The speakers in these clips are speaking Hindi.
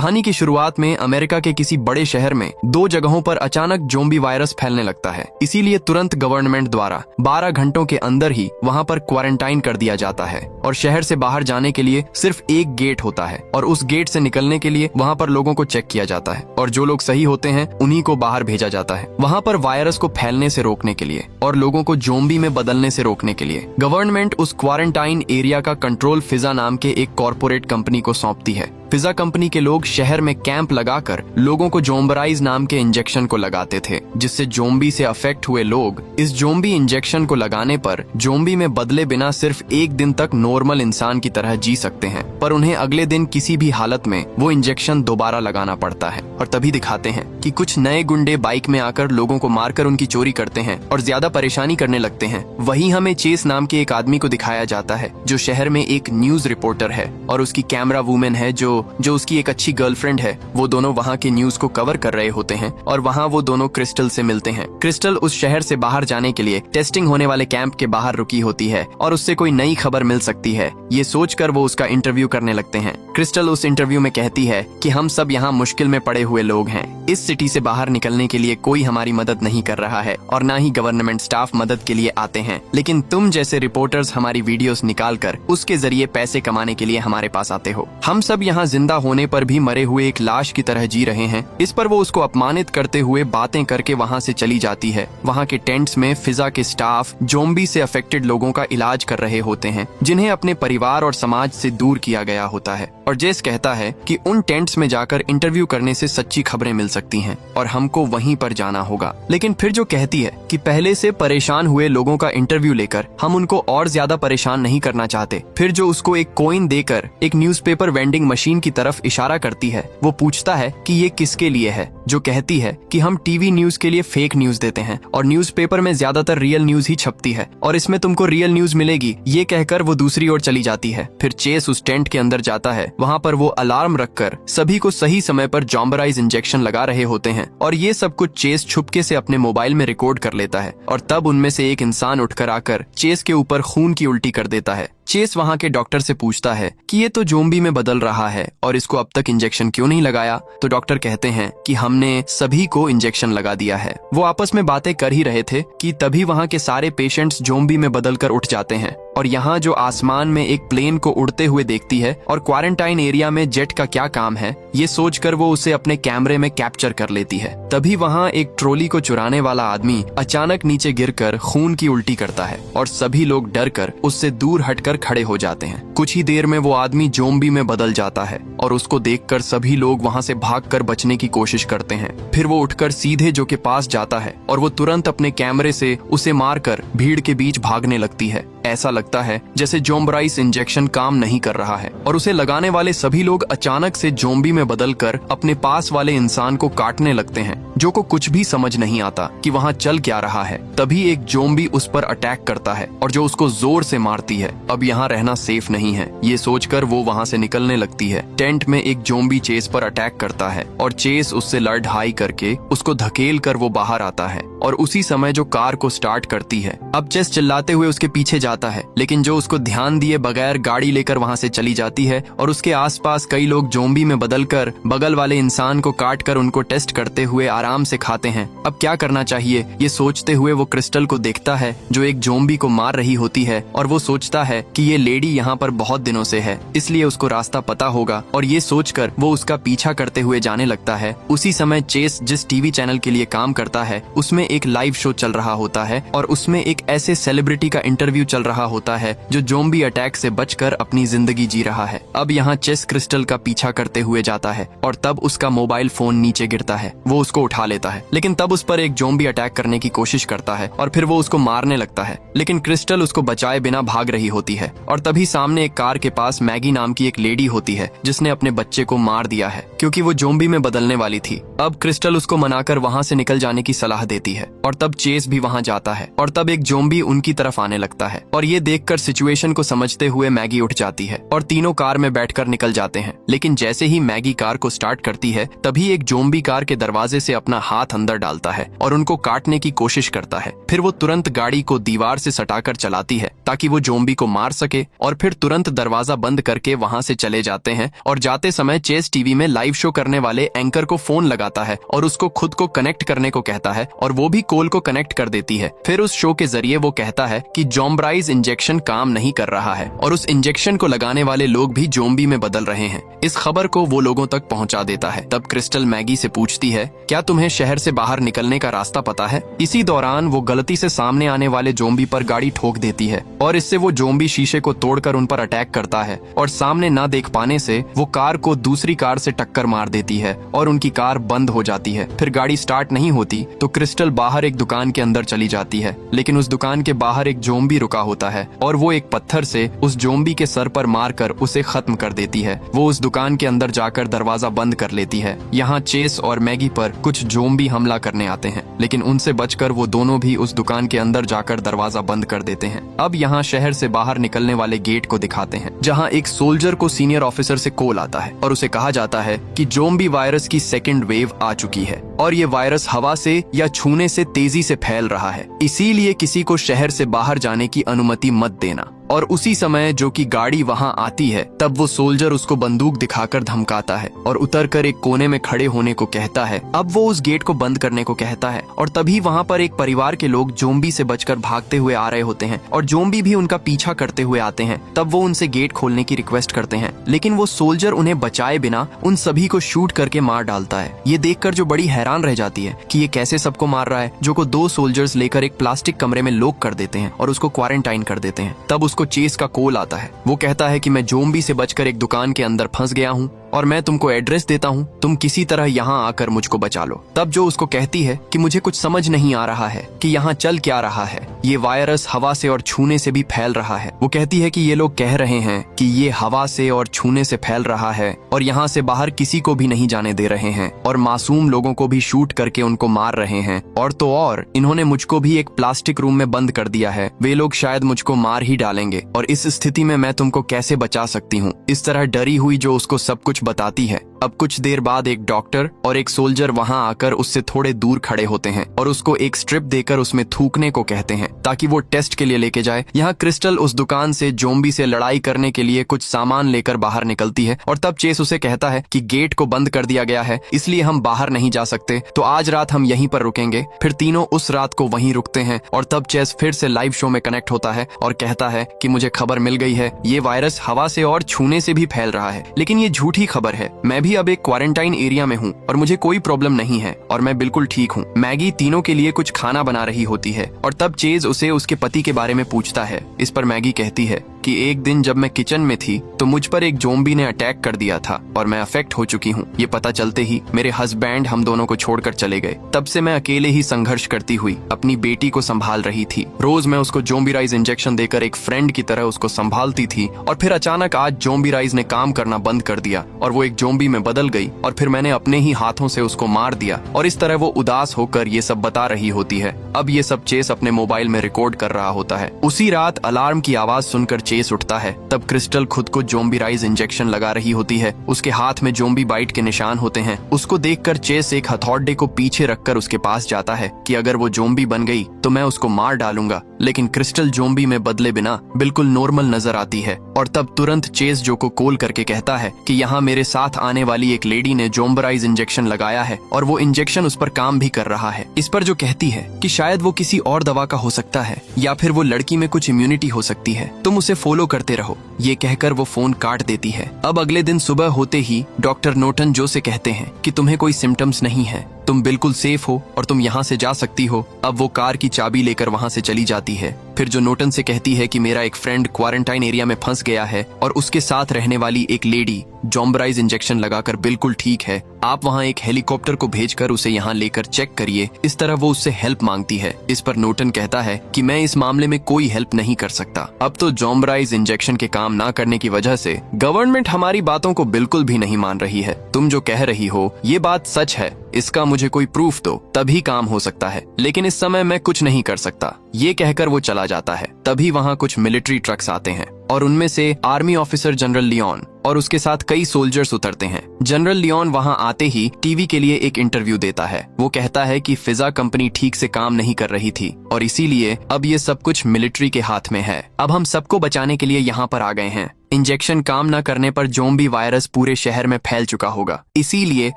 कहानी की शुरुआत में अमेरिका के किसी बड़े शहर में 2 जगहों पर अचानक ज़ोंबी वायरस फैलने लगता है। इसीलिए तुरंत गवर्नमेंट द्वारा 12 घंटों के अंदर ही वहां पर क्वारंटाइन कर दिया जाता है और शहर से बाहर जाने के लिए सिर्फ एक गेट होता है और उस गेट से निकलने के लिए वहां पर लोगों को चेक किया जाता है और जो लोग सही होते हैं उन्हीं को बाहर भेजा जाता है। वहां पर वायरस को फैलने से रोकने के लिए और लोगों को ज़ोंबी में बदलने से रोकने के लिए गवर्नमेंट उस क्वारंटाइन एरिया का कंट्रोल फिजा नाम के एक कॉर्पोरेट कंपनी को सौंपती है। फिजा कंपनी के लोग शहर में कैंप लगाकर लोगों को जोम्बराइज नाम के इंजेक्शन को लगाते थे, जिससे जोम्बी से अफेक्ट हुए लोग इस जोम्बी इंजेक्शन को लगाने पर जोम्बी में बदले बिना सिर्फ 1 दिन तक नॉर्मल इंसान की तरह जी सकते हैं, पर उन्हें अगले दिन किसी भी हालत में वो इंजेक्शन दोबारा लगाना पड़ता है। और तभी दिखाते हैं कि कुछ नए गुंडे बाइक में आकर लोगों को मारकर उनकी चोरी करते हैं और ज्यादा परेशानी करने लगते हैं। वहीं हमें चेस नाम के एक आदमी को दिखाया जाता है जो शहर में एक न्यूज रिपोर्टर है और उसकी कैमरा वुमेन है जो उसकी एक अच्छी गर्लफ्रेंड है। वो दोनों वहाँ के न्यूज को कवर कर रहे होते हैं और वहाँ वो दोनों क्रिस्टल से मिलते हैं। क्रिस्टल उस शहर से बाहर जाने के लिए टेस्टिंग होने वाले कैंप के बाहर रुकी होती है और उससे कोई नई खबर मिल सकती है। ये सोचकर वो उसका इंटरव्यू करने लगते हैं। क्रिस्टल उस इंटरव्यू में कहती है कि हम सब यहाँ मुश्किल में पड़े हुए लोग हैं। इस सिटी से बाहर निकलने के लिए कोई हमारी मदद नहीं कर रहा है और ना ही गवर्नमेंट स्टाफ मदद के लिए आते हैं, लेकिन तुम जैसे रिपोर्टर्स हमारी वीडियोस निकालकर उसके जरिए पैसे कमाने के लिए हमारे पास आते हो। हम सब यहाँ जिंदा होने पर भी मरे हुए एक लाश की तरह जी रहे हैं। इस पर वो उसको अपमानित करते हुए बातें करके वहाँ से चली जाती है। वहाँ के टेंट्स में फिजा के स्टाफ ज़ोंबी से अफेक्टेड लोगों का इलाज कर रहे होते हैं, जिन्हें अपने परिवार और समाज से दूर किया गया होता है। और जेस कहता है कि उन टेंट्स में जाकर इंटरव्यू करने से सच्ची खबरें मिल सकती हैं और हमको वहीं पर जाना होगा। लेकिन फिर जो कहती है कि पहले से परेशान हुए लोगों का इंटरव्यू लेकर हम उनको और ज्यादा परेशान नहीं करना चाहते। फिर जो उसको एक कॉइन देकर एक न्यूज़पेपर वेंडिंग मशीन की तरफ इशारा करती है। वो पूछता है कि ये किसके लिए है, जो कहती है कि हम टीवी न्यूज के लिए फेक न्यूज देते हैं और न्यूज़पेपर में ज्यादातर रियल न्यूज ही छपती है और इसमें तुमको रियल न्यूज मिलेगी। ये कहकर वो दूसरी ओर चली जाती है। फिर चेस उस टेंट के अंदर जाता है। वहाँ पर वो अलार्म रखकर सभी को सही समय पर जोम्बराइज इंजेक्शन लगा रहे होते हैं और ये सब कुछ चेस छुपके से अपने मोबाइल में रिकॉर्ड कर लेता है और तब उनमें से एक इंसान उठकर आकर चेस के ऊपर खून की उल्टी कर देता है। चेस वहाँ के डॉक्टर से पूछता है कि ये तो ज़ोंबी में बदल रहा है और इसको अब तक इंजेक्शन क्यों नहीं लगाया। तो डॉक्टर कहते हैं कि हमने सभी को इंजेक्शन लगा दिया है। वो आपस में बातें कर ही रहे थे कि तभी वहाँ के सारे पेशेंट्स ज़ोंबी में बदलकर उठ जाते हैं और यहाँ जो आसमान में एक प्लेन को उड़ते हुए देखती है और क्वारंटाइन एरिया में जेट का क्या काम है, ये सोचकर वो उसे अपने कैमरे में कैप्चर कर लेती है। तभी वहाँ एक ट्रॉली को चुराने वाला आदमी अचानक नीचे गिरकर खून की उल्टी करता है और सभी लोग डरकर उससे दूर हटकर खड़े हो जाते हैं। कुछ ही देर में वो आदमी ज़ोंबी में बदल जाता है और उसको देखकर सभी लोग वहाँ से भागकर बचने की कोशिश करते हैं। फिर वो उठकर सीधे जो के पास जाता है और वो तुरंत अपने कैमरे से उसे मारकर भीड़ के बीच भागने लगती है। ऐसा लगता है जैसे जोम्बराइज इंजेक्शन काम नहीं कर रहा है और उसे लगाने वाले सभी लोग अचानक से ज़ोंबी में बदलकर अपने पास वाले इंसान को काटने लगते हैं, जो को कुछ भी समझ नहीं आता कि वहाँ चल क्या रहा है। तभी एक ज़ोंबी उस पर अटैक करता है और जो उसको जोर से मारती है। अब यहाँ रहना सेफ नहीं है, ये सोचकर वो वहाँ से निकलने लगती है। टेंट में एक ज़ोंबी चेस पर अटैक करता है और चेस उससे लड़ाई करके उसको धकेल कर वो बाहर आता है और उसी समय जो कार को स्टार्ट करती है। अब चेस चिल्लाते हुए उसके पीछे जाता है, लेकिन जो उसको ध्यान दिए बगैर गाड़ी लेकर वहाँ से चली जाती है और उसके आसपास कई लोग ज़ोंबी में बदलकर बगल वाले इंसान को काट कर उनको टेस्ट करते हुए आराम से खाते हैं। अब क्या करना चाहिए ये सोचते हुए वो क्रिस्टल को देखता है जो एक ज़ोंबी को मार रही होती है और वो सोचता है कि ये लेडी यहाँ पर बहुत दिनों से है, इसलिए उसको रास्ता पता होगा और ये सोचकर वो उसका पीछा करते हुए जाने लगता है। उसी समय चेस जिस टीवी चैनल के लिए काम करता है उसमें एक लाइव शो चल रहा होता है और उसमें एक ऐसे सेलिब्रिटी का इंटरव्यू चल रहा होता है जो ज़ोंबी अटैक से बचकर अपनी जिंदगी जी रहा है। अब यहाँ चेस क्रिस्टल का पीछा करते हुए जाता है और तब उसका मोबाइल फोन नीचे गिरता है। वो उसको उठा लेता है, लेकिन तब उस पर एक ज़ोंबी अटैक करने की कोशिश करता है और फिर वो उसको मारने लगता है, लेकिन क्रिस्टल उसको बचाए बिना भाग रही होती है। और तभी सामने एक कार के पास मैगी नाम की एक लेडी होती है जिसने अपने बच्चे को मार दिया है क्योंकि वो ज़ोंबी में बदलने वाली थी। अब क्रिस्टल उसको मनाकर वहाँ से निकल जाने की सलाह देती है। है और तब चेस भी वहाँ जाता है और तब एक ज़ॉम्बी उनकी तरफ आने लगता है और ये देखकर सिचुएशन को समझते हुए मैगी उठ जाती है और तीनों कार में बैठकर निकल जाते हैं। लेकिन जैसे ही मैगी कार को स्टार्ट करती है तभी एक ज़ॉम्बी कार के दरवाजे से अपना हाथ अंदर डालता है और उनको काटने की कोशिश करता है। फिर वो तुरंत गाड़ी को दीवार से सटाकर चलाती है ताकि वो ज़ॉम्बी को मार सके और फिर तुरंत दरवाजा बंद करके वहाँ से चले जाते हैं। और जाते समय चेस टीवी में लाइव शो करने वाले एंकर को फोन लगाता है और उसको खुद को कनेक्ट करने को कहता है और वो भी कोल को कनेक्ट कर देती है। फिर उस शो के जरिए वो कहता है कि ज़ॉम्बराइज इंजेक्शन काम नहीं कर रहा है और उस इंजेक्शन को लगाने वाले लोग भी ज़ॉम्बी में बदल रहे हैं। इस खबर को वो लोगों तक पहुंचा देता है। तब क्रिस्टल मैगी से पूछती है, क्या तुम्हें शहर से बाहर निकलने का रास्ता पता है? इसी दौरान वो गलती से सामने आने वाले ज़ॉम्बी पर गाड़ी ठोक देती है और इससे वो ज़ॉम्बी शीशे को तोड़कर उन पर अटैक करता है और सामने ना देख पाने से वो कार को दूसरी कार से टक्कर मार देती है और उनकी कार बंद हो जाती है। फिर गाड़ी स्टार्ट नहीं होती तो क्रिस्टल बाहर एक दुकान के अंदर चली जाती है, लेकिन उस दुकान के बाहर एक ज़ॉम्बी रुका होता है और वो एक पत्थर से उस ज़ॉम्बी के सर पर मारकर उसे खत्म कर देती है। वो उस दुकान के अंदर जाकर दरवाजा बंद कर लेती है। यहाँ चेस और मैगी पर कुछ ज़ॉम्बी हमला करने आते हैं, लेकिन उनसे बचकर वो दोनों भी उस दुकान के अंदर जाकर दरवाजा बंद कर देते हैं। अब यहाँ शहर से बाहर निकलने वाले गेट को दिखाते हैं, जहाँ एक सोल्जर को सीनियर ऑफिसर से कॉल आता है और उसे कहा जाता है कि ज़ॉम्बी वायरस की सेकेंड वेव आ चुकी है और ये वायरस हवा से या छूने से तेजी से फैल रहा है, इसीलिए किसी को शहर से बाहर जाने की अनुमति मत देना। और उसी समय जो कि गाड़ी वहां आती है तब वो सोल्जर उसको बंदूक दिखाकर धमकाता है और उतरकर एक कोने में खड़े होने को कहता है। अब वो उस गेट को बंद करने को कहता है और तभी वहां पर एक परिवार के लोग ज़ॉम्बी से बचकर भागते हुए आ रहे होते हैं और ज़ॉम्बी भी उनका पीछा करते हुए आते हैं। तब वो उनसे गेट खोलने की रिक्वेस्ट करते हैं, लेकिन वो सोल्जर उन्हें बचाए बिना उन सभी को शूट करके मार डालता है। ये देखकर जो बड़ी हैरान रह जाती है कि ये कैसे सबको मार रहा है, जो को 2 सोल्जर्स लेकर एक प्लास्टिक कमरे में लॉक कर देते हैं और उसको क्वारंटाइन कर देते हैं। तब उसको चेस का कॉल आता है। वो कहता है कि मैं ज़ॉम्बी से बचकर एक दुकान के अंदर फंस गया हूँ और मैं तुमको एड्रेस देता हूँ, तुम किसी तरह यहाँ आकर मुझको बचा लो। तब जो उसको कहती है कि मुझे कुछ समझ नहीं आ रहा है कि यहाँ चल क्या रहा है, ये वायरस हवा से और छूने से भी फैल रहा है। वो कहती है कि ये लोग कह रहे हैं कि ये हवा से और छूने से फैल रहा है और यहाँ से बाहर किसी को भी नहीं जाने दे रहे हैं और मासूम लोगों को भी शूट करके उनको मार रहे हैं। और तो और इन्होंने मुझको भी एक प्लास्टिक रूम में बंद कर दिया है, वे लोग शायद मुझको मार ही डालेंगे और इस स्थिति में मैं तुमको कैसे बचा सकती हूँ। इस तरह डरी हुई जो उसको सब कुछ बताती है। अब कुछ देर बाद एक डॉक्टर और एक सोल्जर वहां आकर उससे थोड़े दूर खड़े होते हैं और उसको एक स्ट्रिप देकर उसमें थूकने को कहते हैं ताकि वो टेस्ट के लिए लेके जाए। यहाँ क्रिस्टल उस दुकान से ज़ॉम्बी से लड़ाई करने के लिए कुछ सामान लेकर बाहर निकलती है और तब चेस उसे कहता है कि गेट को बंद कर दिया गया है, इसलिए हम बाहर नहीं जा सकते, तो आज रात हम यहीं पर रुकेंगे। फिर तीनों उस रात को वहीं रुकते हैं और तब चेस फिर से लाइव शो में कनेक्ट होता है और कहता है कि मुझे खबर मिल गई है, ये वायरस हवा से और छूने से भी फैल रहा है, लेकिन ये झूठी खबर है। मैं भी अब एक क्वारंटाइन एरिया में हूँ और मुझे कोई प्रॉब्लम नहीं है और मैं बिल्कुल ठीक हूँ। मैगी तीनों के लिए कुछ खाना बना रही होती है और तब चेज उसे उसके पति के बारे में पूछता है। इस पर मैगी कहती है कि एक दिन जब मैं किचन में थी तो मुझ पर एक ज़ॉम्बी ने अटैक कर दिया था और मैं अफेक्ट हो चुकी हूँ। ये पता चलते ही मेरे हस्बैंड हम दोनों को छोड़कर चले गए। तब से मैं अकेले ही संघर्ष करती हुई अपनी बेटी को संभाल रही थी। रोज मैं उसको ज़ॉम्बीराइज इंजेक्शन देकर एक फ्रेंड की तरह उसको संभालती थी और फिर अचानक आज ज़ॉम्बीराइज ने काम करना बंद कर दिया और वो एक ज़ॉम्बी में बदल गई और फिर मैंने अपने ही हाथों से उसको मार दिया। और इस तरह वो उदास होकर ये सब बता रही होती है। अब ये सब चेस अपने मोबाइल में रिकॉर्ड कर रहा होता है। उसी रात अलार्म की आवाज सुनकर चेस उठता है। तब क्रिस्टल खुद को ज़ॉम्बीराइज इंजेक्शन लगा रही होती है। उसके हाथ में ज़ॉम्बी बाइट के निशान होते हैं। उसको देखकर चेस एक हथौड़े को पीछे रखकर उसके पास जाता है कि अगर वो ज़ॉम्बी बन गई तो मैं उसको मार डालूंगा, लेकिन क्रिस्टल ज़ॉम्बी में बदले बिना बिल्कुल नॉर्मल नजर आती है। और तब तुरंत चेस जो को कॉल करके कहता है कि यहाँ मेरे साथ आने वाली एक लेडी ने ज़ॉम्बीराइज इंजेक्शन लगाया है और वो इंजेक्शन उस पर काम भी कर रहा है। इस पर जो कहती है कि शायद वो किसी और दवा का हो सकता है या फिर वो लड़की में कुछ इम्यूनिटी हो सकती है, तुम उसे फॉलो करते रहो। ये कहकर वो फोन काट देती है। अब अगले दिन सुबह होते ही डॉक्टर नोटन जो से कहते हैं कि तुम्हें कोई सिम्टम्स नहीं है, तुम बिल्कुल सेफ हो और तुम यहाँ से जा सकती हो। अब वो कार की चाबी लेकर वहाँ से चली जाती है। फिर जो नोटन से कहती है कि मेरा एक फ्रेंड क्वारंटाइन एरिया में फंस गया है और उसके साथ रहने वाली एक लेडी ज़ॉम्बीराइज इंजेक्शन लगाकर बिल्कुल ठीक है, आप वहाँ एक हेलीकॉप्टर को भेजकर उसे यहाँ लेकर चेक करिए। इस तरह वो उससे हेल्प मांगती है। इस पर नोटन कहता है कि मैं इस मामले में कोई हेल्प नहीं कर सकता। अब तो ज़ॉम्बीराइज इंजेक्शन के काम ना करने की वजह से गवर्नमेंट हमारी बातों को बिल्कुल भी नहीं मान रही है। तुम जो कह रही हो ये बात सच है, इसका मुझे कोई प्रूफ दो, तभी काम हो सकता है, लेकिन इस समय मैं कुछ नहीं कर सकता। ये कहकर वो चला जाता है। तभी वहाँ कुछ मिलिट्री ट्रक्स आते हैं और उनमें से आर्मी ऑफिसर जनरल लियोन और उसके साथ कई सोल्जर्स उतरते हैं। जनरल लियोन वहां आते ही टीवी के लिए एक इंटरव्यू देता है। वो कहता है कि फिजा कंपनी ठीक से काम नहीं कर रही थी और इसीलिए अब ये सब कुछ मिलिट्री के हाथ में है। अब हम सबको बचाने के लिए यहाँ पर आ गए हैं। इंजेक्शन काम न करने पर ज़ोंबी वायरस पूरे शहर में फैल चुका होगा, इसीलिए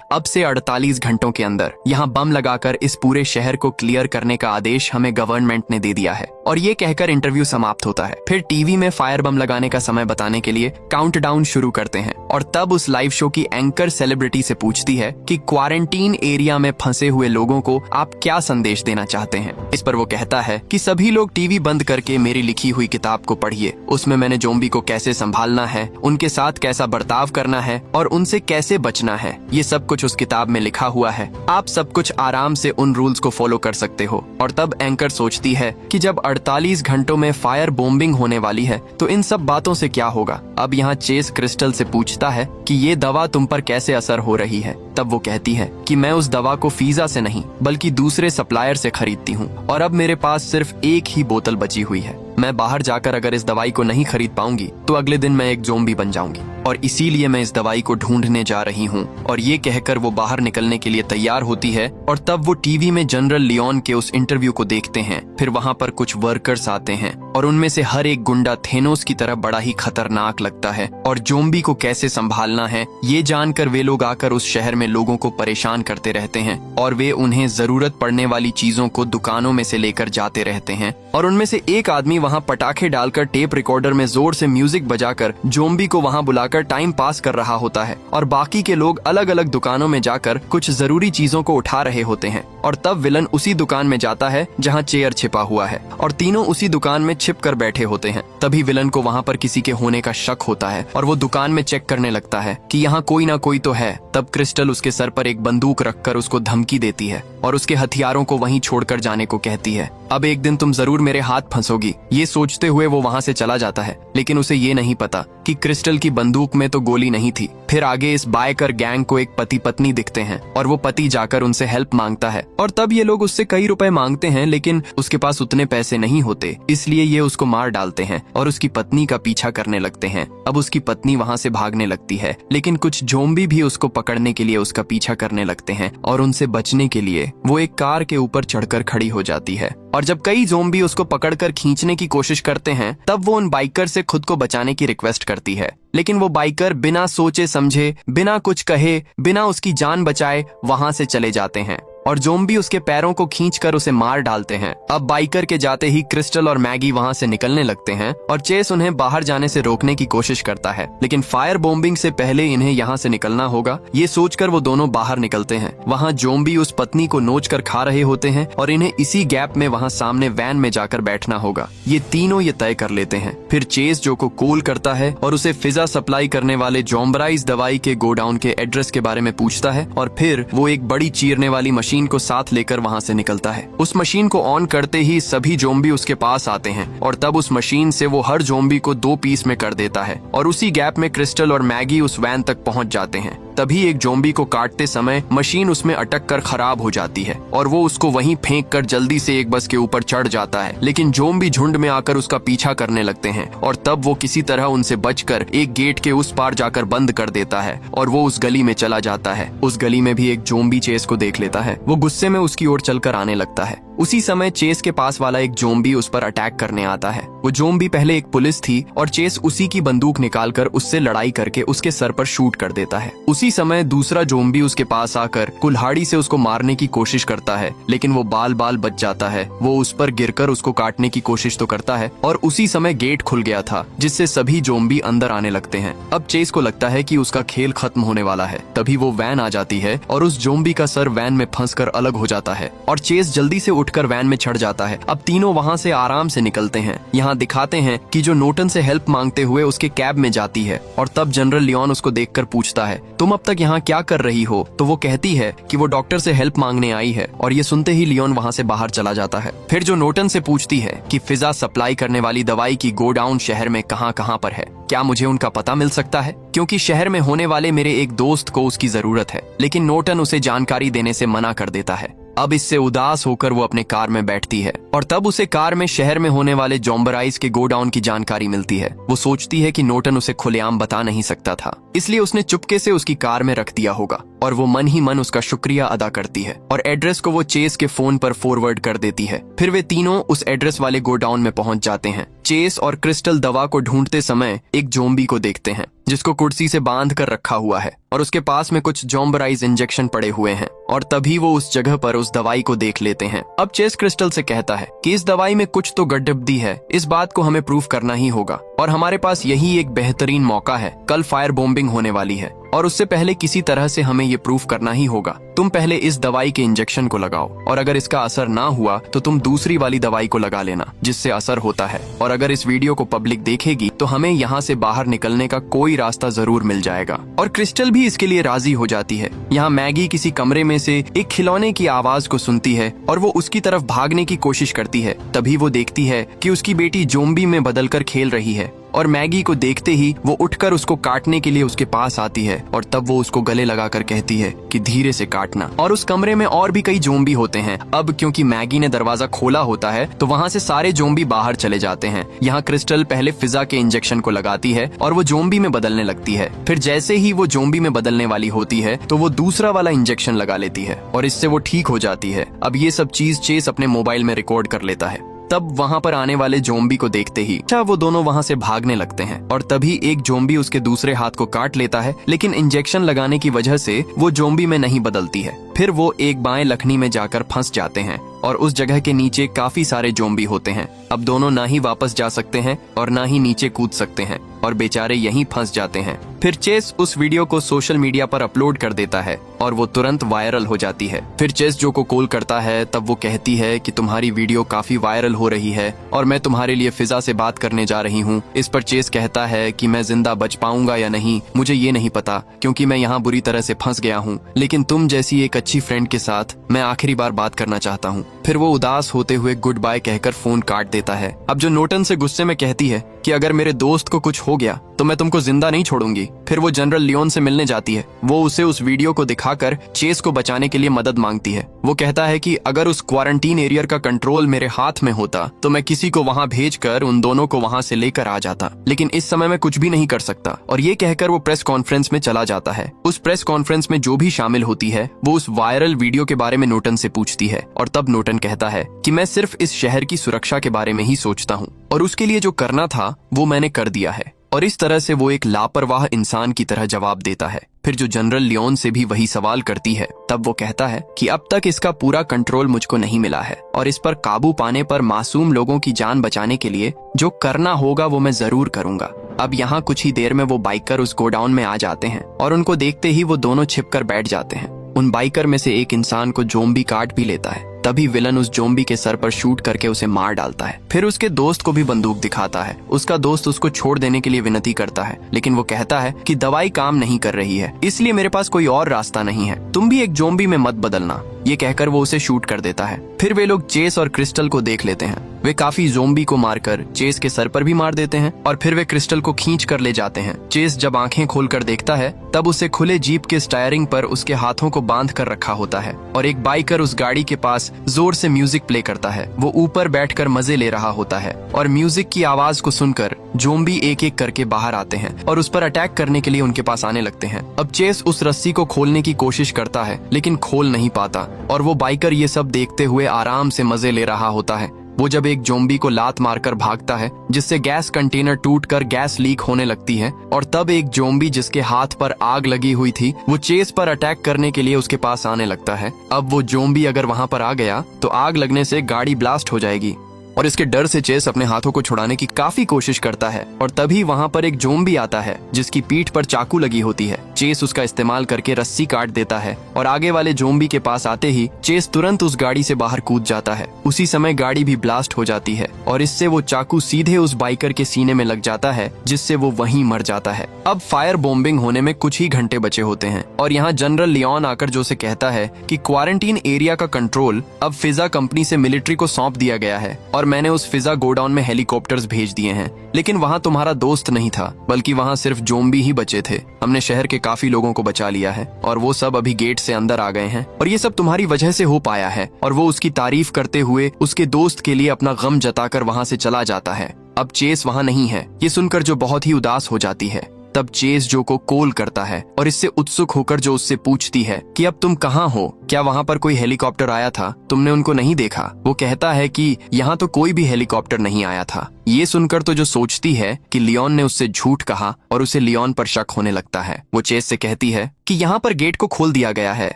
अब से 48 घंटों के अंदर यहाँ बम लगाकर इस पूरे शहर को क्लियर करने का आदेश हमें गवर्नमेंट ने दे दिया है। और ये कहकर इंटरव्यू समाप्त होता है। फिर टीवी में फायर बम लगाने का समय बताने के लिए काउंटडाउन शुरू करते हैं और तब उस लाइव शो की एंकर सेलिब्रिटी से पूछती है कि क्वारंटीन एरिया में फंसे हुए लोगों को आप क्या संदेश देना चाहते हैं। इस पर वो कहता है कि सभी लोग टीवी बंद करके मेरी लिखी हुई किताब को पढ़िए। उसमें मैंने ज़ोंबी को कैसे संभालना है, उनके साथ कैसा बर्ताव करना है और उनसे कैसे बचना है, ये सब कुछ उस किताब में लिखा हुआ है। आप सब कुछ आराम से उन रूल्स को फॉलो कर सकते हो। और तब एंकर सोचती है कि जब 48 घंटों में फायर बॉम्बिंग होने वाली है तो इन सब बातों से क्या होगा। अब यहाँ चेस क्रिस्टल से पूछता है कि ये दवा तुम पर कैसे असर हो रही है। तब वो कहती है कि मैं उस दवा को फिजा से नहीं बल्कि दूसरे सप्लायर से खरीदती हूँ और अब मेरे पास सिर्फ एक ही बोतल बची हुई है। मैं बाहर जाकर अगर इस दवाई को नहीं खरीद पाऊंगी तो अगले दिन मैं एक ज़ोंबी बन जाऊंगी और इसीलिए मैं इस दवाई को ढूंढने जा रही हूँ। और ये कहकर वो बाहर निकलने के लिए तैयार होती है और तब वो टीवी में जनरल लियोन के उस इंटरव्यू को देखते हैं। फिर वहाँ पर कुछ वर्कर्स आते हैं और उनमें से हर एक गुंडा थेनोस की तरह बड़ा ही खतरनाक लगता है और ज़ोंबी को कैसे संभालना है ये जानकर वे लोग आकर उस शहर में लोगों को परेशान करते रहते हैं और वे उन्हें जरूरत पड़ने वाली चीजों को दुकानों में से लेकर जाते रहते हैं। और उनमें से एक आदमी वहाँ पटाखे डालकर टेप रिकॉर्डर में जोर से म्यूजिक बजाकर ज़ोंबी को वहाँ बुलाकर टाइम पास कर रहा होता है और बाकी के लोग अलग अलग दुकानों में जाकर कुछ जरूरी चीजों को उठा रहे होते हैं। और तब विलन उसी दुकान में जाता है जहाँ चेयर छिपा हुआ है और तीनों उसी दुकान में छिप कर बैठे होते हैं। तभी विलन को वहाँ पर किसी के होने का शक होता है और वो दुकान में चेक करने लगता है कि यहाँ कोई ना कोई तो है। तब क्रिस्टल उसके सर पर एक बंदूक रखकर उसको धमकी देती है और उसके हथियारों को वहीं छोड़कर जाने को कहती है। अब एक दिन तुम जरूर मेरे हाथ फंसोगी, ये सोचते हुए वो वहाँ से चला जाता है। लेकिन उसे ये नहीं पता कि क्रिस्टल की बंदूक में तो गोली नहीं थी। फिर आगे इस बाइकर गैंग को एक पति पत्नी दिखते हैं और वो पति जाकर उनसे हेल्प मांगता है और तब ये लोग उससे कई रुपए मांगते हैं लेकिन उसके पास उतने पैसे नहीं होते, इसलिए ये उसको मार डालते हैं और उसकी पत्नी का पीछा करने लगते हैं। अब उसकी पत्नी वहाँ से भागने लगती है लेकिन कुछ ज़ोंबी भी उसको पकड़ने के लिए उसका पीछा करने लगते हैं और उनसे बचने के लिए वो एक कार के ऊपर चढ़कर खड़ी हो जाती है। और जब कई ज़ोंबी उसको पकड़कर खींचने की कोशिश करते हैं तब वो उन बाइकर से खुद को बचाने की रिक्वेस्ट करती है। लेकिन वो बाइकर बिना सोचे समझे, बिना कुछ कहे, बिना उसकी जान बचाए वहां से चले जाते हैं और ज़ोंबी उसके पैरों को खींचकर उसे मार डालते हैं। अब बाइकर के जाते ही क्रिस्टल और मैगी वहां से निकलने लगते हैं और चेस उन्हें बाहर जाने से रोकने की कोशिश करता है लेकिन फायर बॉम्बिंग से पहले इन्हें यहाँ से निकलना होगा। ये सोचकर वो दोनों बाहर निकलते हैं। वहाँ ज़ोंबी उस पत्नी को नोच कर खा रहे होते हैं और इन्हें इसी गैप में वहाँ सामने वैन में जाकर बैठना होगा। ये तीनों ये तय कर लेते हैं। फिर चेस जो को कॉल करता है और उसे फिजा सप्लाई करने वाले ज़ोम्बराइज दवाई के गोडाउन के एड्रेस के बारे में पूछता है और फिर वो एक बड़ी चीरने वाली मशीन को साथ लेकर वहां से निकलता है। उस मशीन को ऑन करते ही सभी ज़ोंबी उसके पास आते हैं और तब उस मशीन से वो हर ज़ोंबी को 2 पीस में कर देता है और उसी गैप में क्रिस्टल और मैगी उस वैन तक पहुंच जाते हैं। तभी एक ज़ोंबी को काटते समय मशीन उसमें अटक कर खराब हो जाती है और वो उसको वहीं फेंक कर जल्दी से एक बस के ऊपर चढ़ जाता है। लेकिन ज़ोंबी झुंड में आकर उसका पीछा करने लगते हैं और तब वो किसी तरह उनसे बचकर एक गेट के उस पार जाकर बंद कर देता है और वो उस गली में चला जाता है। उस गली में भी एक ज़ोंबी चेस को देख लेता है। वो गुस्से में उसकी ओर चलकर आने लगता है। उसी समय चेस के पास वाला एक ज़ोंबी उस पर अटैक करने आता है। वो ज़ोंबी पहले एक पुलिस थी और चेस उसी की बंदूक निकालकर उससे लड़ाई करके उसके सर पर शूट कर देता है। उसी समय दूसरा ज़ोंबी उसके पास आकर कुल्हाड़ी से उसको मारने की कोशिश करता है लेकिन वो बाल बाल बच जाता है। वो उस पर गिरकर उसको काटने की कोशिश तो करता है और उसी समय गेट खुल गया था जिससे सभी ज़ोंबी अंदर आने लगते हैं। अब चेस को लगता है कि उसका खेल खत्म होने वाला है। तभी वो वैन आ जाती है और उस ज़ोंबी का सर वैन में फंसकर अलग हो जाता है और चेस जल्दी से उठकर वैन में चढ़ जाता है। अब तीनों वहाँ से आराम से निकलते हैं। यहाँ दिखाते हैं कि जो नोटन से हेल्प मांगते हुए उसके कैब में जाती है और तब जनरल लियोन उसको देखकर पूछता है, तुम अब तक यहाँ क्या कर रही हो? तो वो कहती है कि वो डॉक्टर से हेल्प मांगने आई है और ये सुनते ही लियोन वहाँ से बाहर चला जाता है। फिर जो नोटन से पूछती है कि फिजा सप्लाई करने वाली दवाई की गोडाउन शहर में कहाँ पर है, क्या मुझे उनका पता मिल सकता है, क्योंकि शहर में होने वाले मेरे एक दोस्त को उसकी जरूरत है। लेकिन नोटन उसे जानकारी देने से मना कर देता है। अब इससे उदास होकर वो अपने कार में बैठती है और तब उसे कार में शहर में होने वाले जोम्बराइज के गोडाउन की जानकारी मिलती है। वो सोचती है कि नोटन उसे खुलेआम बता नहीं सकता था, इसलिए उसने चुपके से उसकी कार में रख दिया होगा और वो मन ही मन उसका शुक्रिया अदा करती है और एड्रेस को वो चेस के फोन पर फॉरवर्ड कर देती है। फिर वे तीनों उस एड्रेस वाले गोडाउन में पहुंच जाते हैं। चेस और क्रिस्टल दवा को ढूंढते समय एक जोम्बी को देखते हैं जिसको कुर्सी से बांध कर रखा हुआ है और उसके पास में कुछ जोम्बराइज इंजेक्शन पड़े हुए हैं और तभी वो उस जगह पर उस दवाई को देख लेते हैं। अब चेस क्रिस्टल से कहता है कि इस दवाई में कुछ तो गड़बड़ी है, इस बात को हमें प्रूफ करना ही होगा और हमारे पास यही एक बेहतरीन मौका है। कल फायर बॉम्बिंग होने वाली है और उससे पहले किसी तरह से हमें ये प्रूफ करना ही होगा। तुम पहले इस दवाई के इंजेक्शन को लगाओ और अगर इसका असर ना हुआ तो तुम दूसरी वाली दवाई को लगा लेना जिससे असर होता है, और अगर इस वीडियो को पब्लिक देखेगी तो हमें यहाँ से बाहर निकलने का कोई रास्ता जरूर मिल जाएगा। और क्रिस्टल भी इसके लिए राजी हो जाती है। यहाँ मैगी किसी कमरे में से एक खिलौने की आवाज को सुनती है और वो उसकी तरफ भागने की कोशिश करती है। तभी वो देखती है कि उसकी बेटी जोम्बी में बदलकर खेल रही है और मैगी को देखते ही वो उठकर उसको काटने के लिए उसके पास आती है और तब वो उसको गले लगाकर कहती है कि धीरे से काटना। और उस कमरे में और भी कई जोम्बी होते हैं। अब क्योंकि मैगी ने दरवाजा खोला होता है तो वहाँ से सारे जोम्बी बाहर चले जाते हैं। यहाँ क्रिस्टल पहले फिजा के इंजेक्शन को लगाती है और वो जोम्बी में बदलने लगती है। फिर जैसे ही वो जोम्बी में बदलने वाली होती है तो वो दूसरा वाला इंजेक्शन लगा लेती है और इससे वो ठीक हो जाती है। अब ये सब चीज चेस अपने मोबाइल में रिकॉर्ड कर लेता है। तब वहाँ पर आने वाले जोम्बी को देखते ही वो दोनों वहाँ से भागने लगते हैं और तभी एक जोम्बी उसके दूसरे हाथ को काट लेता है, लेकिन इंजेक्शन लगाने की वजह से वो जोम्बी में नहीं बदलती है। फिर वो एक बाएं लखनी में जाकर फंस जाते हैं और उस जगह के नीचे काफी सारे जोम्बी होते हैं। अब दोनों ना ही वापस जा सकते हैं और ना ही नीचे कूद सकते हैं और बेचारे यहीं फंस जाते हैं। फिर चेस उस वीडियो को सोशल मीडिया पर अपलोड कर देता है और वो तुरंत वायरल हो जाती है। फिर चेस जो को कॉल करता है तब वो कहती है कि तुम्हारी वीडियो काफी वायरल हो रही है और मैं तुम्हारे लिए फिजा से बात करने जा रही हूँ। इस पर चेस कहता है कि मैं जिंदा बच पाऊंगा या नहीं मुझे ये नहीं पता, क्योंकि मैं यहाँ बुरी तरह से फंस गया हूँ, लेकिन तुम जैसी एक अच्छी फ्रेंड के साथ मैं आखिरी बार बात करना चाहता हूँ। फिर वो उदास होते हुए गुड बाय कहकर फोन काट देता है। अब जो नोटन से गुस्से में कहती है कि अगर मेरे दोस्त को कुछ हो गया तो मैं तुमको जिंदा नहीं छोड़ूंगी। फिर वो जनरल लियोन से मिलने जाती है। वो उसे उस वीडियो को दिखाकर चेस को बचाने के लिए मदद मांगती है। वो कहता है कि अगर उस क्वारंटीन एरिया का कंट्रोल मेरे हाथ में होता तो मैं किसी को वहाँ भेजकर उन दोनों को वहाँ से लेकर आ जाता, लेकिन इस समय मैं कुछ भी नहीं कर सकता। और ये कहकर वो प्रेस कॉन्फ्रेंस में चला जाता है। उस प्रेस कॉन्फ्रेंस में जो भी शामिल होती है वो उस वायरल वीडियो के बारे में नोटन से पूछती है और तब नोटन कहता है कि मैं सिर्फ इस शहर की सुरक्षा के बारे में ही सोचता हूँ और उसके लिए जो करना था वो मैंने कर दिया है। और इस तरह से वो एक लापरवाह इंसान की तरह जवाब देता है। फिर जो जनरल लियोन से भी वही सवाल करती है तब वो कहता है कि अब तक इसका पूरा कंट्रोल मुझको नहीं मिला है और इस पर काबू पाने पर मासूम लोगों की जान बचाने के लिए जो करना होगा वो मैं जरूर करूंगा। अब यहाँ कुछ ही देर में वो बाइकर उस गोडाउन में आ जाते हैं और उनको देखते ही वो दोनों छिपकर बैठ जाते हैं। उन बाइकर में से एक इंसान को जोम्बी काट भी लेता है। तभी विलन उस जोम्बी के सर पर शूट करके उसे मार डालता है। फिर उसके दोस्त को भी बंदूक दिखाता है। उसका दोस्त उसको छोड़ देने के लिए विनती करता है, लेकिन वो कहता है कि दवाई काम नहीं कर रही है, इसलिए मेरे पास कोई और रास्ता नहीं है, तुम भी एक जोम्बी में मत बदलना। ये कहकर वो उसे शूट कर देता है। फिर वे लोग चेस और क्रिस्टल को देख लेते हैं। वे काफी जोम्बी को मारकर चेस के सर पर भी मार देते हैं और फिर वे क्रिस्टल को खींच कर ले जाते हैं। चेस जब आंखें खोलकर देखता है तब उसे खुले जीप के स्टायरिंग पर उसके हाथों को बांध कर रखा होता है और एक बाइकर उस गाड़ी के पास जोर से म्यूजिक प्ले करता है। वो ऊपर बैठकर मजे ले रहा होता है और म्यूजिक की आवाज को सुनकर जोम्बी एक एक करके बाहर आते हैं और उस पर अटैक करने के लिए उनके पास आने लगते हैं। अब चेस उस रस्सी को खोलने की कोशिश करता है लेकिन खोल नहीं पाता और वो बाइकर ये सब देखते हुए आराम से मजे ले रहा होता है। वो जब एक जोम्बी को लात मारकर भागता है जिससे गैस कंटेनर टूटकर गैस लीक होने लगती है और तब एक जोम्बी जिसके हाथ पर आग लगी हुई थी वो चेस पर अटैक करने के लिए उसके पास आने लगता है। अब वो जोम्बी अगर वहां पर आ गया तो आग लगने से गाड़ी ब्लास्ट हो जाएगी। और इसके डर से चेस अपने हाथों को छुड़ाने की काफी कोशिश करता है और तभी वहाँ पर एक ज़ॉम्बी आता है जिसकी पीठ पर चाकू लगी होती है। चेस उसका इस्तेमाल करके रस्सी काट देता है और आगे वाले ज़ॉम्बी के पास आते ही चेस तुरंत उस गाड़ी से बाहर कूद जाता है। उसी समय गाड़ी भी ब्लास्ट हो जाती है और इससे वो चाकू सीधे उस बाइकर के सीने में लग जाता है जिससे वो वहीं मर जाता है। अब फायर बॉम्बिंग होने में कुछ ही घंटे बचे होते हैं और यहाँ जनरल लियोन आकर जो से कहता है कि क्वारंटीन एरिया का कंट्रोल अब फिजा कंपनी से मिलिट्री को सौंप दिया गया है और मैंने उस फिजा गोडाउन में हेलीकॉप्टर्स भेज दिए हैं। लेकिन वहाँ तुम्हारा दोस्त नहीं था बल्कि वहाँ सिर्फ ज़ॉम्बी ही बचे थे। हमने शहर के काफी लोगों को बचा लिया है और वो सब अभी गेट से अंदर आ गए हैं और ये सब तुम्हारी वजह से हो पाया है। और वो उसकी तारीफ करते हुए उसके दोस्त के लिए अपना गम जताकर वहाँ से चला जाता है। अब चेस वहाँ नहीं है। ये सुनकर जो बहुत ही उदास हो जाती है। तब चेस जो को कॉल करता है और इससे उत्सुक होकर जो उससे पूछती है कि अब तुम कहाँ हो, क्या वहाँ पर कोई हेलीकॉप्टर आया था, तुमने उनको नहीं देखा। वो कहता है कि यहाँ तो कोई भी हेलीकॉप्टर नहीं आया था। ये सुनकर तो जो सोचती है कि लियोन ने उससे झूठ कहा और उसे लियोन पर शक होने लगता है। वो चेस से कहती है कि यहाँ पर गेट को खोल दिया गया है,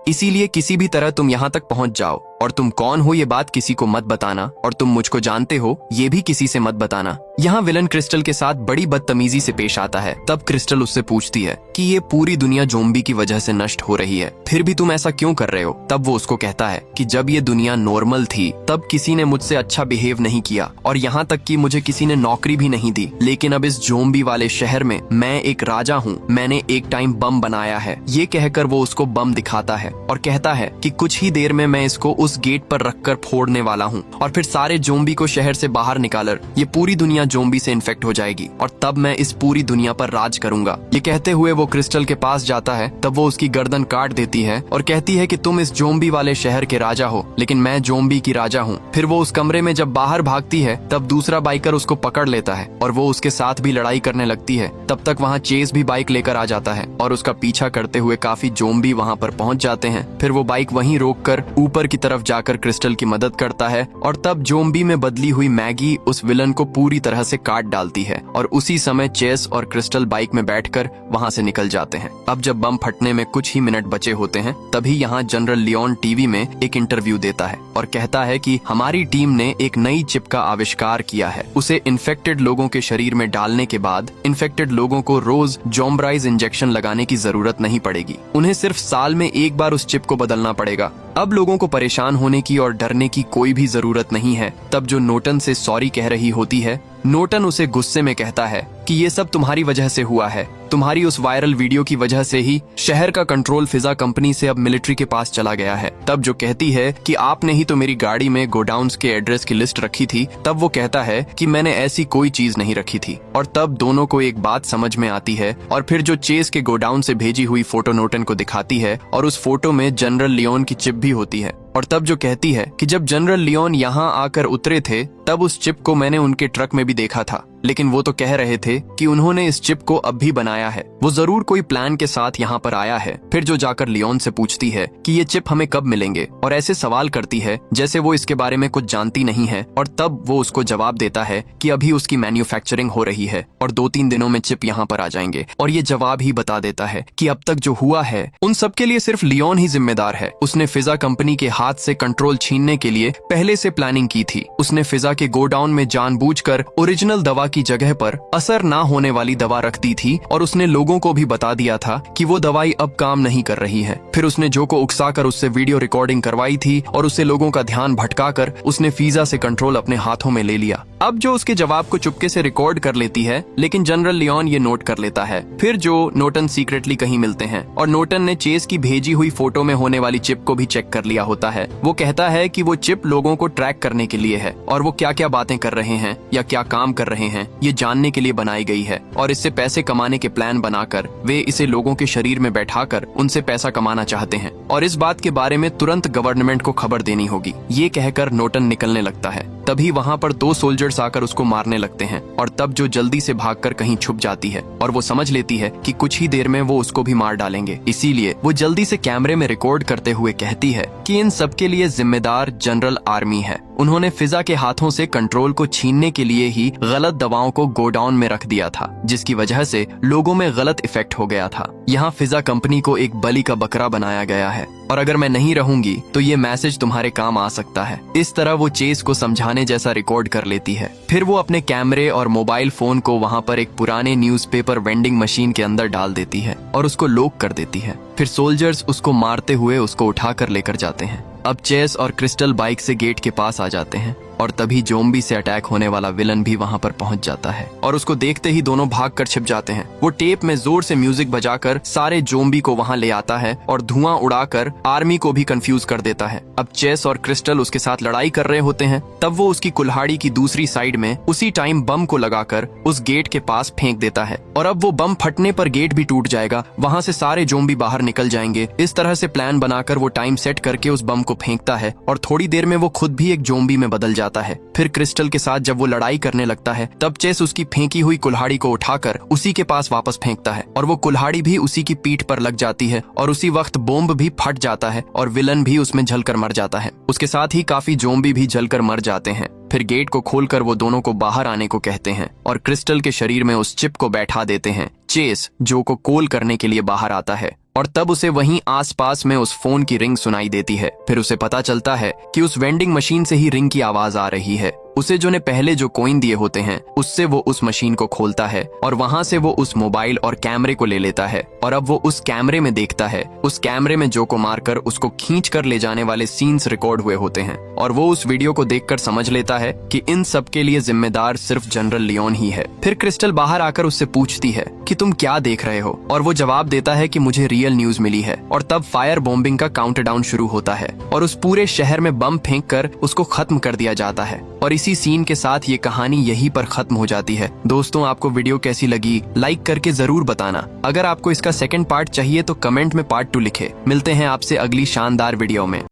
इसीलिए किसी भी तरह तुम यहाँ तक पहुँच जाओ और तुम कौन हो ये बात किसी को मत बताना और तुम मुझको जानते हो ये भी किसी से मत बताना। यहाँ विलन क्रिस्टल के साथ बड़ी बदतमीजी से पेश आता है। तब क्रिस्टल उससे पूछती है कि ये पूरी दुनिया ज़ॉम्बी की वजह से नष्ट हो रही है, फिर भी तुम ऐसा क्यों कर रहे हो। तब वो उसको कहता है कि जब ये दुनिया नॉर्मल थी तब किसी ने मुझसे अच्छा बिहेव नहीं किया और यहाँ तक कि मुझे किसी ने नौकरी भी नहीं दी। लेकिन अब इस ज़ॉम्बी वाले शहर में मैं एक राजा हूँ, मैंने एक टाइम बम बनाया है। ये कहकर वो उसको बम दिखाता है और कहता है कि कुछ ही देर में मैं इसको उस गेट पर रखकर फोड़ने वाला हूँ और फिर सारे ज़ॉम्बी को शहर से बाहर निकालकर ये पूरी दुनिया ज़ॉम्बी से इन्फेक्ट हो जाएगी और तब मैं इस पूरी दुनिया पर राज करूंगा। ये कहते हुए वो क्रिस्टल के पास जाता है। तब वो उसकी गर्दन काट देती है और कहती है कि तुम इस ज़ॉम्बी वाले शहर के राजा हो लेकिन मैं ज़ॉम्बी की राजा हूँ। फिर वो उस कमरे में जब बाहर भागती है तब दूसरा बाइकर उसको पकड़ लेता है और वो उसके साथ भी लड़ाई करने लगती है। तब तक वहाँ चेस भी बाइक लेकर आ जाता है और उसका पीछा करते हुए काफी ज़ॉम्बी वहाँ पर पहुँच जाते हैं। फिर वो बाइक वहीं रोककर ऊपर की तरफ जाकर क्रिस्टल की मदद करता है और तब ज़ॉम्बी में बदली हुई मैगी उस विलन को पूरी तरह से काट डालती है और उसी समय चेस और क्रिस्टल बाइक में बैठकर वहाँ से निकल जाते हैं। अब जब बम फटने में कुछ ही मिनट बचे होते हैं तभी यहाँ जनरल लियोन टीवी में एक इंटरव्यू देता है और कहता है कि हमारी टीम ने एक नई चिप का आविष्कार किया है। उसे इन्फेक्टेड लोगों के शरीर में डालने के बाद इन्फेक्टेड लोगों को रोज ज़ॉम्ब्राइज इंजेक्शन लगाने की जरूरत नहीं पड़ेगी। उन्हें सिर्फ साल में एक बार उस चिप को बदलना पड़ेगा। अब लोगों को परेशान होने की और डरने की कोई भी जरूरत नहीं है। तब जो नोटन से सॉरी कह रही होती है, नोटन उसे गुस्से में कहता है कि ये सब तुम्हारी वजह से हुआ है। तुम्हारी उस वायरल वीडियो की वजह से ही शहर का कंट्रोल फिजा कंपनी से अब मिलिट्री के पास चला गया है। तब जो कहती है कि आपने ही तो मेरी गाड़ी में गोडाउन्स के एड्रेस की लिस्ट रखी थी। तब वो कहता है कि मैंने ऐसी कोई चीज नहीं रखी थी। और तब दोनों को एक बात समझ में आती है और फिर जो चेस के गोडाउन से भेजी हुई फोटो नोटन को दिखाती है और उस फोटो में जनरल लियोन की चिप भी होती है। और तब जो कहती है कि जब जनरल लियोन यहाँ आकर उतरे थे तब उस चिप को मैंने उनके ट्रक में भी देखा था, लेकिन वो तो कह रहे थे कि उन्होंने इस चिप को अब भी बनाया है। वो जरूर कोई प्लान के साथ यहाँ पर आया है। फिर जो जाकर लियोन से पूछती है कि ये चिप हमें कब मिलेंगे और ऐसे सवाल करती है जैसे वो इसके बारे में कुछ जानती नहीं है। और तब वो उसको जवाब देता है कि अभी उसकी मैन्युफैक्चरिंग हो रही है और 2-3 दिनों में चिप यहाँ पर आ जाएंगे। और ये जवाब ही बता देता है कि अब तक जो हुआ है उन सब के लिए सिर्फ लियोन ही जिम्मेदार है। उसने फिजा कंपनी के हाथ से कंट्रोल छीनने के लिए पहले से प्लानिंग की थी। उसने फिजा के गोडाउन में जानबूझकर ओरिजिनल दवा की जगह पर असर ना होने वाली दवा रख दी थी और उसने लोगों को भी बता दिया था कि वो दवाई अब काम नहीं कर रही है। फिर उसने जो को उकसाकर उससे वीडियो रिकॉर्डिंग करवाई थी और उससे लोगों का ध्यान भटकाकर उसने फिजा से कंट्रोल अपने हाथों में ले लिया। अब जो उसके जवाब को चुपके से रिकॉर्ड कर लेती है, लेकिन जनरल लियोन ये नोट कर लेता है। फिर जो नोटन सीक्रेटली कहीं मिलते हैं और नोटन ने चेस की भेजी हुई फोटो में होने वाली चिप को भी चेक कर लिया होता है। वो कहता है कि वो चिप लोगों को ट्रैक करने के लिए है और वो क्या क्या बातें कर रहे हैं या क्या काम कर रहे हैं ये जानने के लिए बनाई गई है और इससे पैसे कमाने के प्लान बनाकर वे इसे लोगों के शरीर में बैठाकर उनसे पैसा कमाना चाहते हैं और इस बात के बारे में तुरंत गवर्नमेंट को खबर देनी होगी। ये कहकर नोटन निकलने लगता है। तभी वहाँ पर 2 सोल्जर्स आकर उसको मारने लगते हैं और तब जो जल्दी से भागकर कहीं छुप जाती है और वो समझ लेती है कि कुछ ही देर में वो उसको भी मार डालेंगे। इसीलिए वो जल्दी से कैमरे में रिकॉर्ड करते हुए कहती है कि इन सब के लिए जिम्मेदार जनरल आर्मी है। उन्होंने फिजा के हाथों से कंट्रोल को छीनने के लिए ही गलत दवाओं को गोडाउन में रख दिया था, जिसकी वजह से लोगों में गलत इफेक्ट हो गया था। यहाँ फिजा कंपनी को एक बलि का बकरा बनाया गया है। और अगर मैं नहीं रहूंगी तो ये मैसेज तुम्हारे काम आ सकता है। इस तरह वो चेस को समझाने जैसा रिकॉर्ड कर लेती है। फिर वो अपने कैमरे और मोबाइल फोन को वहाँ पर एक पुराने न्यूज़पेपर वेंडिंग मशीन के अंदर डाल देती है और उसको लॉक कर देती है। फिर सोल्जर्स उसको मारते हुए उसको उठाकर लेकर जाते हैं। अब चेस और क्रिस्टल बाइक से गेट के पास आ जाते हैं और तभी जोम्बी से अटैक होने वाला विलन भी वहां पर पहुंच जाता है और उसको देखते ही दोनों भागकर छिप जाते हैं। वो टेप में जोर से म्यूजिक बजाकर सारे जोम्बी को वहां ले आता है और धुआं उड़ाकर आर्मी को भी कंफ्यूज कर देता है। अब चेस और क्रिस्टल उसके साथ लड़ाई कर रहे होते हैं, तब वो उसकी कुल्हाड़ी की दूसरी साइड में उसी टाइम बम को लगाकर उस गेट के पास फेंक देता है और अब वो बम फटने पर गेट भी टूट जाएगा, वहां से सारे जोम्बी बाहर निकल जाएंगे। इस तरह से प्लान बनाकर वो टाइम सेट करके उस बम को फेंकता है और थोड़ी देर में वो खुद भी एक जोम्बी में बदल जाता है। फिर क्रिस्टल के साथ जब वो लड़ाई करने लगता है तब चेस उसकी फेंकी हुई कुल्हाड़ी को उठाकर उसी के पास वापस फेंकता है और वो कुल्हाड़ी भी उसी की पीठ पर लग जाती है और उसी वक्त बॉम्ब भी फट जाता है और विलन भी उसमें जलकर मर जाता है। उसके साथ ही काफी जोम्बी भी जलकर मर जाते हैं। फिर गेट को खोलकर वो दोनों को बाहर आने को कहते हैं और क्रिस्टल के शरीर में उस चिप को बैठा देते हैं। चेस जो को कॉल करने के लिए बाहर आता है और तब उसे वहीं आसपास में उस फोन की रिंग सुनाई देती है। फिर उसे पता चलता है कि उस वेंडिंग मशीन से ही रिंग की आवाज आ रही है। उसे जो ने पहले जो कॉइन दिए होते हैं उससे वो उस मशीन को खोलता है और वहां से वो उस मोबाइल और कैमरे को ले लेता है और अब वो उस कैमरे में देखता है। उस कैमरे में जो को मारकर उसको खींच कर ले जाने वाले सीन्स रिकॉर्ड हुए होते हैं और वो उस वीडियो को देखकर समझ लेता है कि इन सब के लिए जिम्मेदार सिर्फ जनरल लियोन ही है। फिर क्रिस्टल बाहर आकर उससे पूछती है कि तुम क्या देख रहे हो और वो जवाब देता है कि मुझे रियल न्यूज मिली है और तब फायर बॉम्बिंग का काउंटडाउन शुरू होता है और उस पूरे शहर में बम फेंक कर उसको खत्म कर दिया जाता है और इसी सीन के साथ ये कहानी यहीं पर खत्म हो जाती है। दोस्तों, आपको वीडियो कैसी लगी लाइक करके जरूर बताना। अगर आपको इसका सेकंड पार्ट चाहिए तो कमेंट में पार्ट 2 लिखे। मिलते हैं आपसे अगली शानदार वीडियो में।